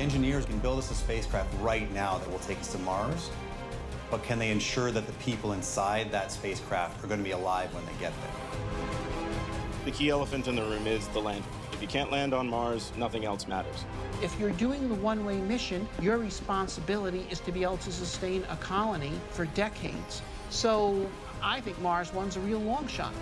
engineers can build us a spacecraft right now that will take us to Mars, but can they ensure that the people inside that spacecraft are going to be alive when they get there? The key elephant in the room is the landing. If you can't land on Mars, nothing else matters. If you're doing the one-way mission, your responsibility is to be able to sustain a colony for decades. So I think Mars one's a real long shot.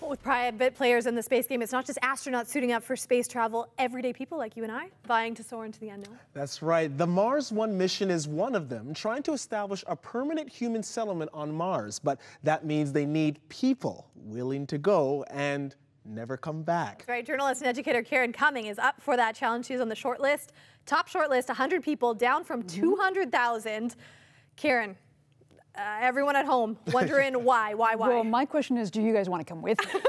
With private players in the space game, it's not just astronauts suiting up for space travel, everyday people like you and I vying to soar into the unknown. That's right. The Mars One mission is one of them, trying to establish a permanent human settlement on Mars. But that means they need people willing to go and never come back. That's right. Journalist and educator Karen Cummings is up for that challenge. She's on the short list. Top short list, 100 people, down from 200,000. Karen, everyone at home wondering why? Well, my question is, do you guys want to come with me?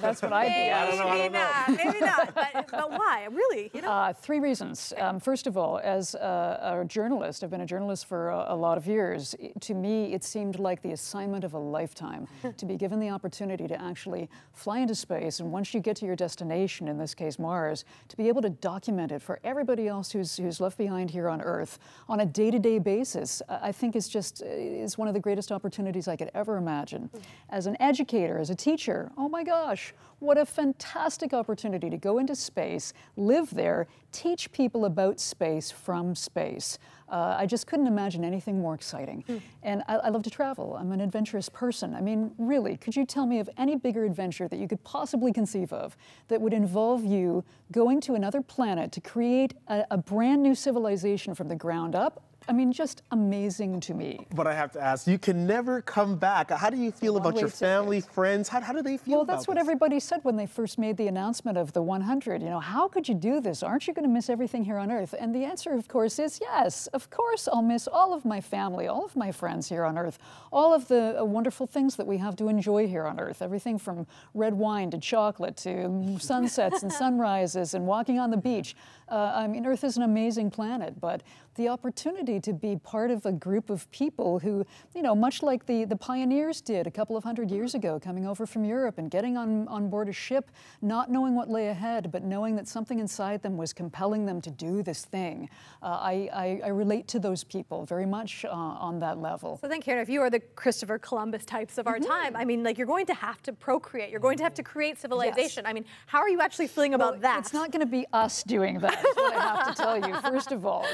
That's what I do. Maybe not, maybe not. But why? Really? You know? 3 reasons. First of all, as a journalist, I've been a journalist for a lot of years. To me, it seemed like the assignment of a lifetime to be given the opportunity to actually fly into space, and once you get to your destination, in this case Mars, to be able to document it for everybody else who's left behind here on Earth on a day-to-day basis. I think is one of the greatest opportunities I could ever imagine. As an educator, as a teacher, oh my gosh, what a fantastic opportunity to go into space, live there, teach people about space from space. I just couldn't imagine anything more exciting. And I love to travel. I'm an adventurous person. I mean, really, could you tell me of any bigger adventure that you could possibly conceive of that would involve you going to another planet to create a brand new civilization from the ground up? I mean, just amazing to me. But I have to ask, you can never come back. How do you feel about your family, friends? How do they feel about this? Well, that's what everybody said when they first made the announcement of the 100. You know, how could you do this? Aren't you going to miss everything here on Earth? And the answer, of course, is yes. Of course, I'll miss all of my family, all of my friends here on Earth, all of the wonderful things that we have to enjoy here on Earth. Everything from red wine to chocolate to sunsets and sunrises and walking on the beach. I mean, Earth is an amazing planet, but the opportunity to be part of a group of people who, you know, much like the pioneers did a couple of 100 years ago, coming over from Europe and getting on board a ship, not knowing what lay ahead, but knowing that something inside them was compelling them to do this thing. I relate to those people very much on that level. So then, Karen, if you are the Christopher Columbus types of our time, I mean, like, you're going to have to procreate. You're going to have to create civilization. Yes. I mean, how are you actually feeling about that? It's not going to be us doing that, is what I have to tell you. First of all,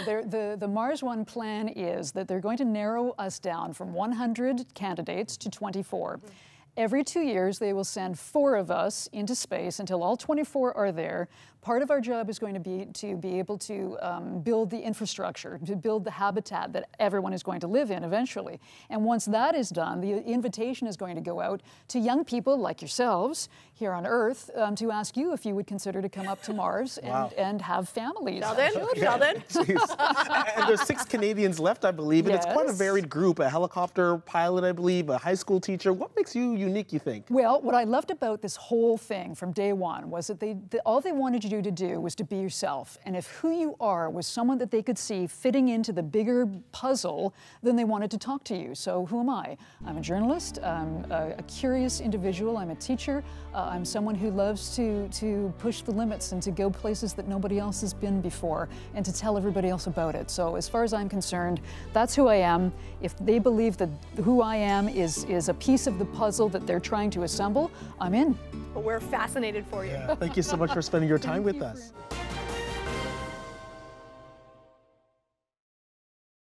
the Mars One plan is that they're going to narrow us down from 100 candidates to 24. Every 2 years, they will send 4 of us into space until all 24 are there. Part of our job is going to be able to build the infrastructure, to build the habitat that everyone is going to live in eventually. And once that is done, the invitation is going to go out to young people like yourselves here on Earth to ask you if you would consider to come up to Mars and have families. Sheldon? And there's 6 Canadians left, I believe, and it's quite a varied group. A helicopter pilot, I believe, a high school teacher. What makes you unique, you think? Well, what I loved about this whole thing from day one was that all they wanted you to do was to be yourself. And if who you are was someone that they could see fitting into the bigger puzzle, then they wanted to talk to you. So who am I? I'm a journalist. I'm a curious individual. I'm a teacher. I'm someone who loves to push the limits and to go places that nobody else has been before and to tell everybody else about it. So as far as I'm concerned, that's who I am. If they believe that who I am is a piece of the puzzle that they're trying to assemble, I'm in. But we're fascinated for you. Yeah. Thank you so much for spending your time with us.